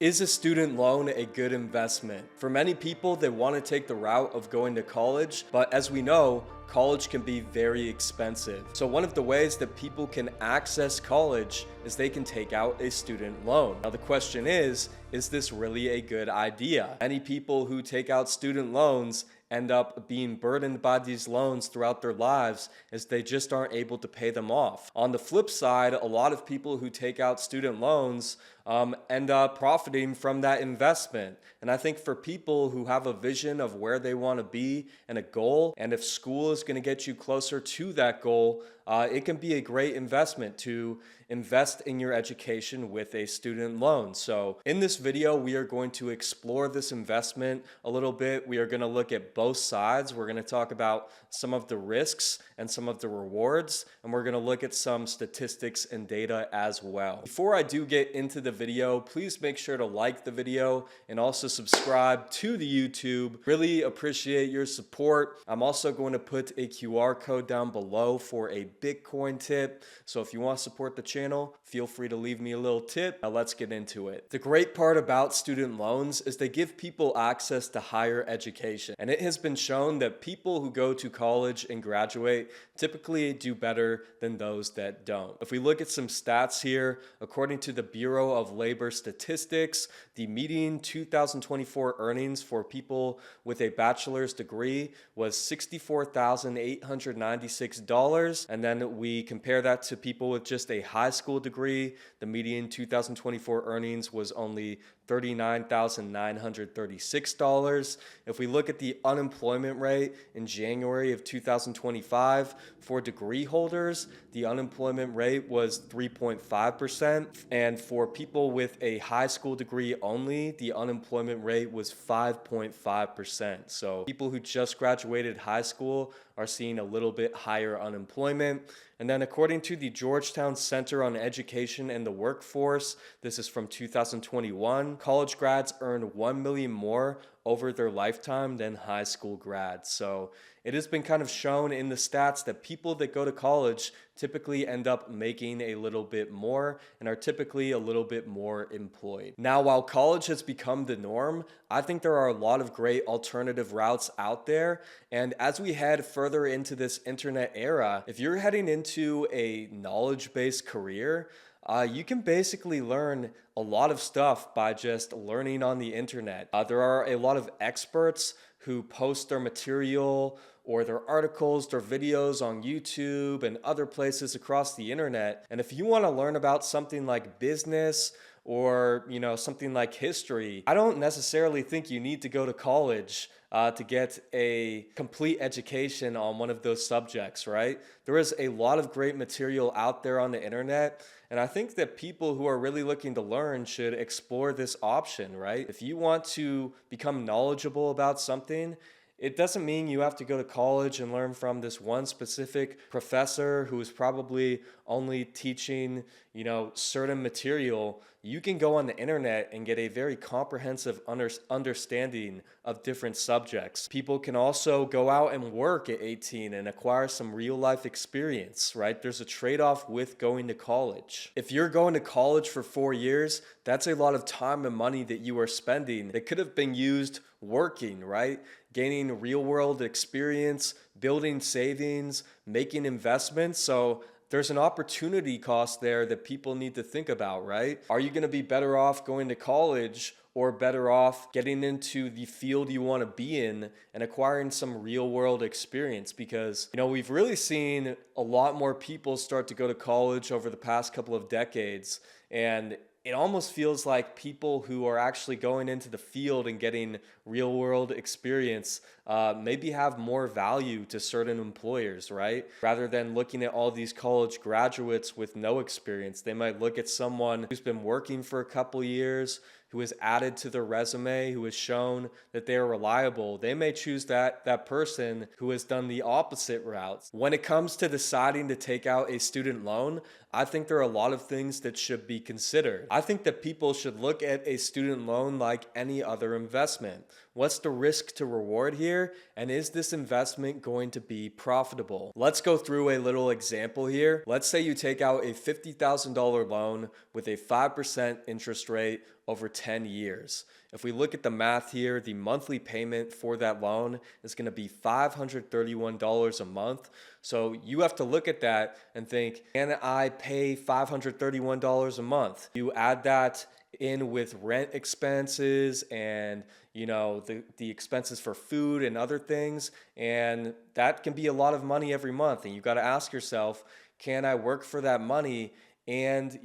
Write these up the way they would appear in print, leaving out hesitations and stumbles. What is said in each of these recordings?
Is a student loan a good investment? For many people, they want to take the route of going to college, but as we know, college can be very expensive. So one of the ways that people can access college is they can take out a student loan. Now the question is this really a good idea? Many people who take out student loans end up being burdened by these loans throughout their lives as they just aren't able to pay them off. On the flip side, a lot of people who take out student loans end up profiting from that investment. And I think for people who have a vision of where they want to be and a goal, and if school is going to get you closer to that goal, it can be a great investment to invest in your education with a student loan. So in this video, we are going to explore this investment a little bit. We are going to look at both sides. We're going to talk about some of the risks and some of the rewards, and we're going to look at some statistics and data as well. Before I do get into the video, please make sure to like the video and also subscribe to the YouTube. Really appreciate your support. I'm also going to put a QR code down below for a Bitcoin tip. So if you want to support the channel, feel free to leave me a little tip. Now let's get into it. The great part about student loans is they give people access to higher education. And it has been shown that people who go to college and graduate typically do better than those that don't. If we look at some stats here, according to the Bureau of Labor Statistics, the median 2024 earnings for people with a bachelor's degree was $64,896. And then we compare that to people with just a high school degree. The median 2024 earnings was only $39,936. If we look at the unemployment rate in January of 2025 for degree holders, the unemployment rate was 3.5%. And for people with a high school degree only, the unemployment rate was 5.5%. So people who just graduated high school are seeing a little bit higher unemployment. And then according to the Georgetown Center on Education and the Workforce, this is from 2021, college grads earn $1 million more over their lifetime than high school grads. So it has been kind of shown in the stats that people that go to college typically end up making a little bit more and are typically a little bit more employed. Now, while college has become the norm, I think there are a lot of great alternative routes out there. And as we head further into this internet era, if you're heading into a knowledge-based career, you can basically learn a lot of stuff by just learning on the internet. There are a lot of experts who post their material or their articles, their videos on YouTube and other places across the internet. And if you want to learn about something like business or, something like history, I don't necessarily think you need to go to college to get a complete education on one of those subjects, right? There is a lot of great material out there on the internet, and I think that people who are really looking to learn should explore this option, right? If you want to become knowledgeable about something, it doesn't mean you have to go to college and learn from this one specific professor who is probably only teaching, certain material. You can go on the internet and get a very comprehensive understanding of different subjects. People can also go out and work at 18 and acquire some real life experience, right? There's a trade-off with going to college. If you're going to college for 4 years, that's a lot of time and money that you are spending that could have been used working, right? Gaining real world experience, building savings, making investments. So there's an opportunity cost there that people need to think about, right? Are you going to be better off going to college or better off getting into the field you want to be in and acquiring some real world experience? Because, we've really seen a lot more people start to go to college over the past couple of decades, and it almost feels like people who are actually going into the field and getting real world experience maybe have more value to certain employers, right? Rather than looking at all these college graduates with no experience, they might look at someone who's been working for a couple years, who has added to their resume, who has shown that they are reliable. They may choose that person who has done the opposite route. When it comes to deciding to take out a student loan, I think there are a lot of things that should be considered. I think that people should look at a student loan like any other investment. What's the risk to reward here? And is this investment going to be profitable? Let's go through a little example here. Let's say you take out a $50,000 loan with a 5% interest rate over 10 years. If we look at the math here, the monthly payment for that loan is going to be $531 a month. So you have to look at that and think, can I pay $531 a month? You add that in with rent expenses and the expenses for food and other things, and that can be a lot of money every month. And you got to ask yourself, can I work for that money and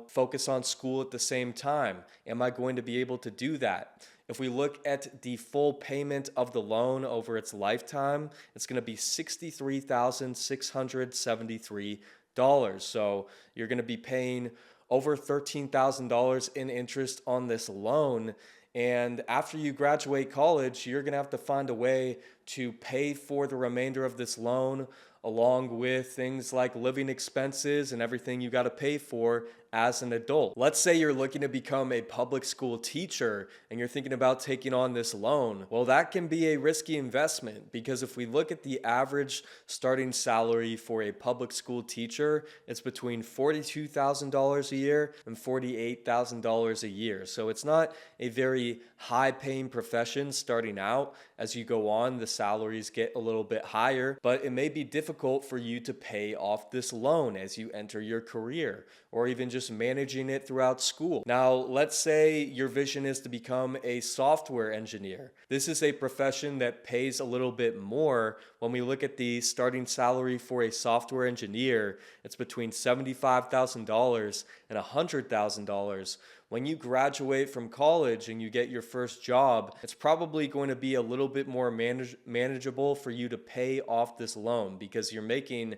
focus on school at the same time? Am I going to be able to do that? If we look at the full payment of the loan over its lifetime, it's going to be $63,673. So you're going to be paying over $13,000 in interest on this loan. And after you graduate college, you're going to have to find a way to pay for the remainder of this loan, along with things like living expenses and everything you got to pay for as an adult. Let's say you're looking to become a public school teacher and you're thinking about taking on this loan. Well, that can be a risky investment, because if we look at the average starting salary for a public school teacher, it's between $42,000 a year and $48,000 a year. So it's not a very high paying profession starting out. As you go on, the salaries get a little bit higher, but it may be difficult for you to pay off this loan as you enter your career, or even just managing it throughout school. Now, let's say your vision is to become a software engineer. This is a profession that pays a little bit more. When we look at the starting salary for a software engineer, it's between $75,000 and $100,000. When you graduate from college and you get your first job, it's probably going to be a little bit more manageable for you to pay off this loan, because you're making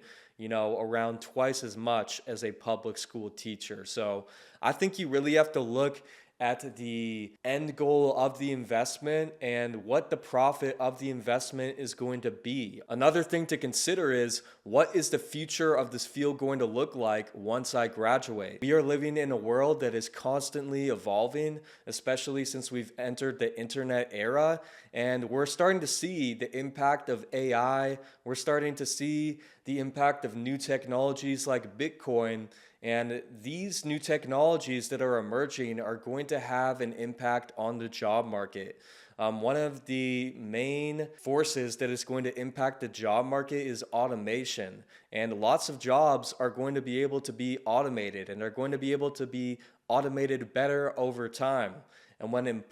around twice as much as a public school teacher. So I think you really have to look at the end goal of the investment and what the profit of the investment is going to be. Another thing to consider is, what is the future of this field going to look like once I graduate? We are living in a world that is constantly evolving, especially since we've entered the internet era, and we're starting to see the impact of AI. We're starting to see the impact of new technologies like Bitcoin. And these new technologies that are emerging are going to have an impact on the job market. One of the main forces that is going to impact the job market is automation. And lots of jobs are going to be able to be automated, and are going to be able to be automated better over time. And when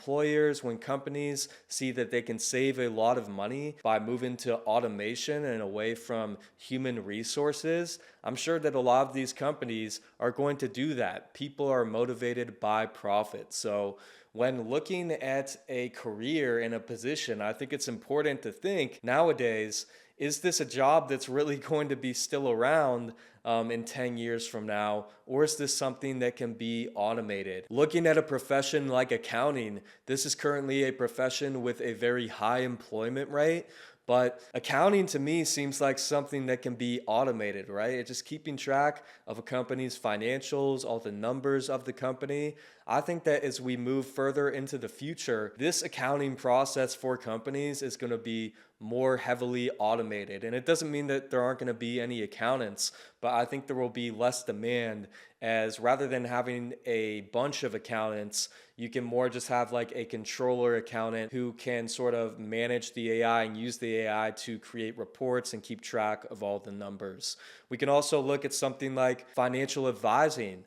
companies see that they can save a lot of money by moving to automation and away from human resources, I'm sure that a lot of these companies are going to do that. People are motivated by profit. So when looking at a career in a position, I think it's important to think nowadays, is this a job that's really going to be still around in 10 years from now, or is this something that can be automated? Looking at a profession like accounting, this is currently a profession with a very high employment rate. But accounting to me seems like something that can be automated, right? It's just keeping track of a company's financials, all the numbers of the company. I think that as we move further into the future, this accounting process for companies is going to be more heavily automated. And it doesn't mean that there aren't going to be any accountants, but I think there will be less demand, as rather than having a bunch of accountants, you can more just have like a controller accountant who can sort of manage the AI and use the AI to create reports and keep track of all the numbers. We can also look at something like financial advising.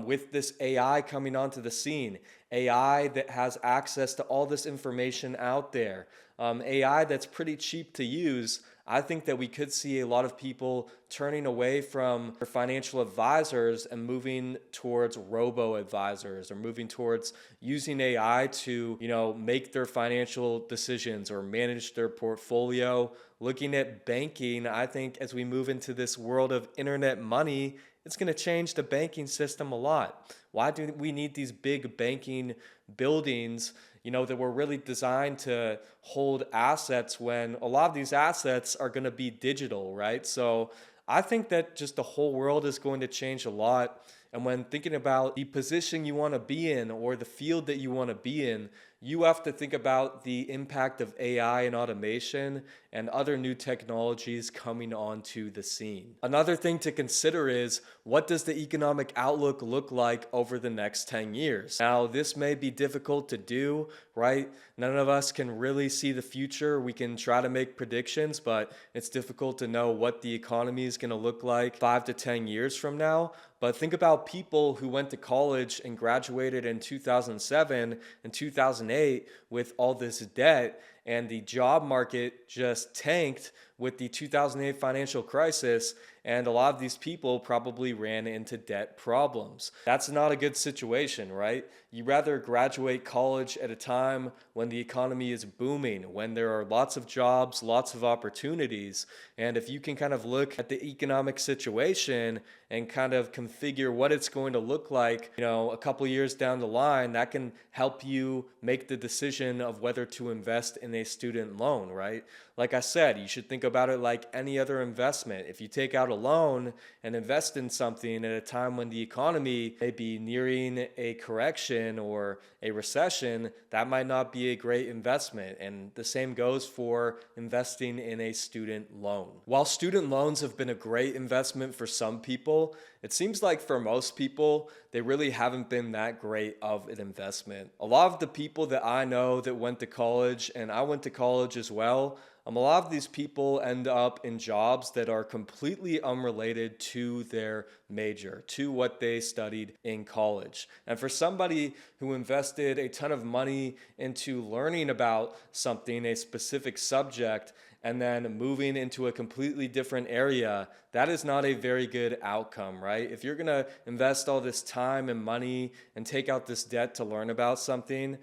With this AI coming onto the scene, AI that has access to all this information out there, AI that's pretty cheap to use, I think that we could see a lot of people turning away from their financial advisors and moving towards robo-advisors, or moving towards using AI to, make their financial decisions or manage their portfolio. Looking at banking, I think as we move into this world of internet money, it's going to change the banking system a lot. Why do we need these big banking buildings, that were really designed to hold assets, when a lot of these assets are going to be digital, right? So I think that just the whole world is going to change a lot. And when thinking about the position you want to be in, or the field that you want to be in, you have to think about the impact of AI and automation, and other new technologies coming onto the scene. Another thing to consider is, what does the economic outlook look like over the next 10 years? Now, this may be difficult to do, right? None of us can really see the future. We can try to make predictions, but it's difficult to know what the economy is going to look like 5 to 10 years from now. But think about people who went to college and graduated in 2007 and 2008 with all this debt, and the job market just tanked with the 2008 financial crisis, and a lot of these people probably ran into debt problems. That's not a good situation, right? You rather graduate college at a time when the economy is booming, when there are lots of jobs, lots of opportunities. And if you can kind of look at the economic situation and kind of configure what it's going to look like, a couple years down the line, that can help you make the decision of whether to invest in a student loan, right? Like I said, you should think about it like any other investment. If you take out a loan and invest in something at a time when the economy may be nearing a correction or a recession, that might not be a great investment. And the same goes for investing in a student loan. While student loans have been a great investment for some people, it seems like for most people, they really haven't been that great of an investment. A lot of the people that I know that went to college, and I went to college as well, a lot of these people end up in jobs that are completely unrelated to their major, to what they studied in college. And for somebody who invested a ton of money into learning about something, a specific subject, and then moving into a completely different area, that is not a very good outcome, right? If you're gonna invest all this time and money and take out this debt to learn about something,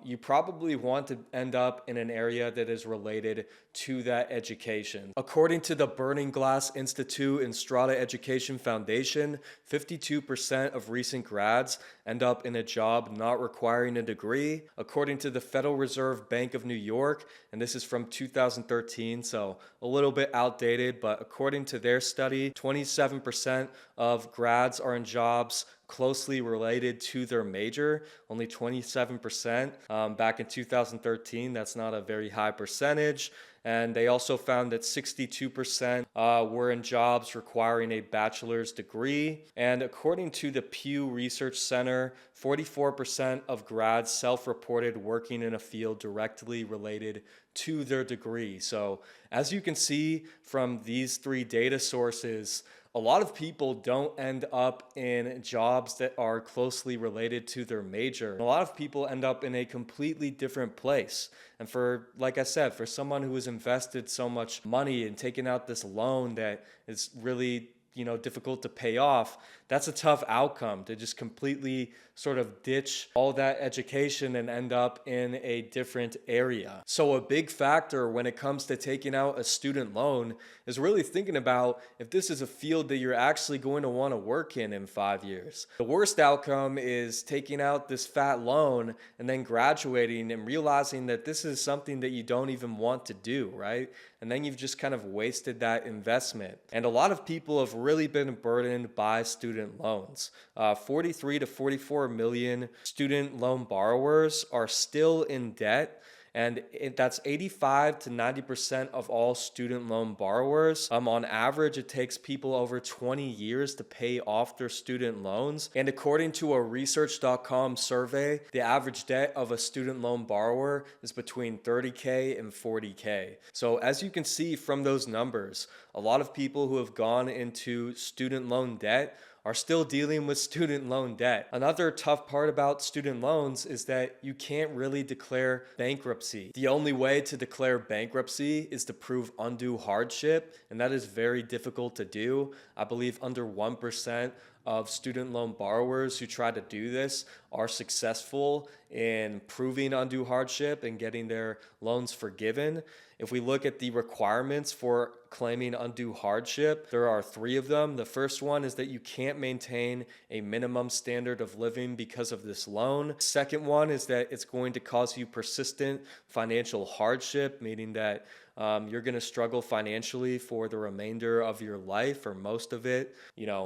you probably want to end up in an area that is related to that education. According to the Burning Glass Institute and Strata Education Foundation, 52% of recent grads end up in a job not requiring a degree. According to the Federal Reserve Bank of New York, and this is from 2013, so a little bit outdated, but according to their study, 27% of grads are in jobs closely related to their major, only 27%. Back in 2013, that's not a very high percentage. And they also found that 62% were in jobs requiring a bachelor's degree. And according to the Pew Research Center, 44% of grads self-reported working in a field directly related to their degree. So as you can see from these three data sources, a lot of people don't end up in jobs that are closely related to their major. A lot of people end up in a completely different place. And for, like I said, for someone who has invested so much money and taken out this loan that is really difficult to pay off, that's a tough outcome, to just completely sort of ditch all that education and end up in a different area. So a big factor when it comes to taking out a student loan is really thinking about if this is a field that you're actually going to want to work in 5 years. The worst outcome is taking out this fat loan and then graduating and realizing that this is something that you don't even want to do, right? And then you've just kind of wasted that investment. And a lot of people have really been burdened by student loans. 43 to 44 million student loan borrowers are still in debt. And that's 85 to 90% of all student loan borrowers. On average, it takes people over 20 years to pay off their student loans. And according to a Research.com survey, the average debt of a student loan borrower is between $30K and $40K. So as you can see from those numbers, a lot of people who have gone into student loan debt are still dealing with student loan debt. Another tough part about student loans is that you can't really declare bankruptcy. The only way to declare bankruptcy is to prove undue hardship, and that is very difficult to do. I believe under 1% of student loan borrowers who try to do this are successful in proving undue hardship and getting their loans forgiven. If we look at the requirements for claiming undue hardship, there are 3 of them. The first one is that you can't maintain a minimum standard of living because of this loan. Second one is that it's going to cause you persistent financial hardship, meaning that you're going to struggle financially for the remainder of your life or most of it,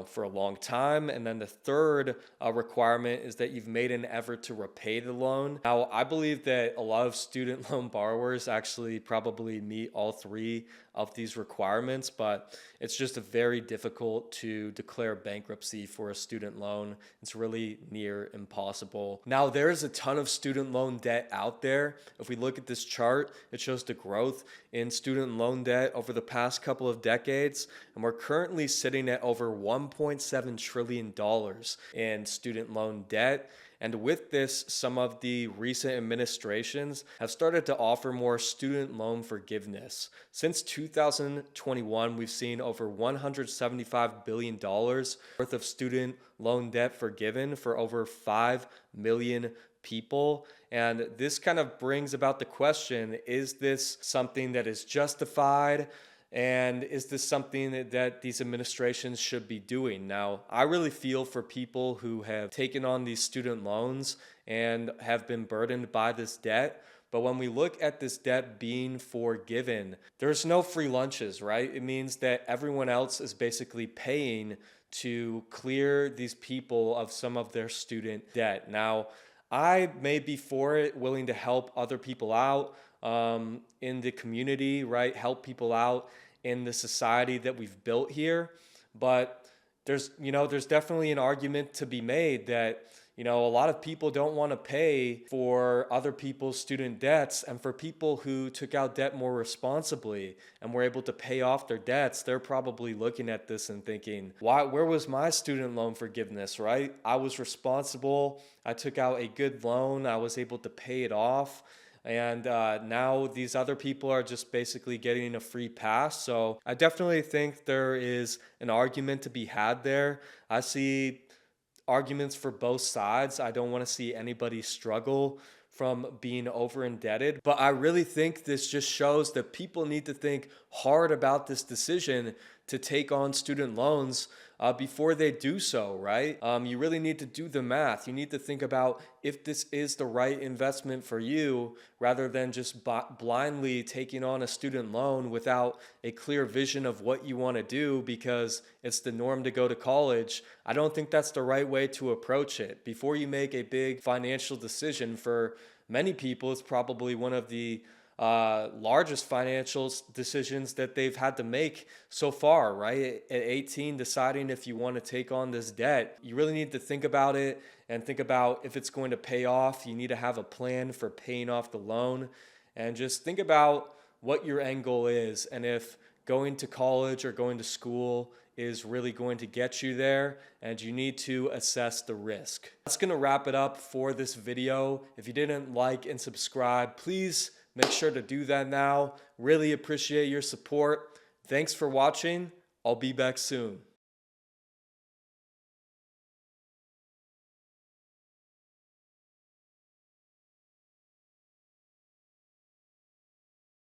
for a long time. And then the third requirement is that you've made an effort to repay the the loan. Now, I believe that a lot of student loan borrowers actually probably meet all three of these requirements, but it's just very difficult to declare bankruptcy for a student loan. It's really near impossible. Now, there's a ton of student loan debt out there. If we look at this chart, it shows the growth in student loan debt over the past couple of decades, and we're currently sitting at over $1.7 trillion in student loan debt. And with this, some of the recent administrations have started to offer more student loan forgiveness. Since 2021, we've seen over $175 billion worth of student loan debt forgiven for over 5 million people. And this kind of brings about the question, is this something that is justified? And is this something that these administrations should be doing? Now, I really feel for people who have taken on these student loans and have been burdened by this debt. But when we look at this debt being forgiven, there's no free lunches, right? It means that everyone else is basically paying to clear these people of some of their student debt. Now, I may be for it, willing to help other people out in the community, right? Help people out in the society that we've built here. But there's definitely an argument to be made that, a lot of people don't want to pay for other people's student debts. And for people who took out debt more responsibly and were able to pay off their debts, they're probably looking at this and thinking, where was my student loan forgiveness, right? I was responsible. I took out a good loan. I was able to pay it off. And now these other people are just basically getting a free pass. So I definitely think there is an argument to be had there. I see arguments for both sides. I don't want to see anybody struggle from being over indebted. But I really think this just shows that people need to think hard about this decision to take on student loans before they do so, right? You really need to do the math. You need to think about if this is the right investment for you, rather than just blindly taking on a student loan without a clear vision of what you want to do because it's the norm to go to college. I don't think that's the right way to approach it. Before you make a big financial decision, for many people, it's probably one of the largest financial decisions that they've had to make so far, right? At 18, deciding if you want to take on this debt, you really need to think about it and think about if it's going to pay off. You need to have a plan for paying off the loan, and just think about what your end goal is and if going to college or going to school is really going to get you there, and you need to assess the risk. That's going to wrap it up for this video. If you didn't like and subscribe, please make sure to do that now. Really appreciate your support. Thanks for watching. I'll be back soon.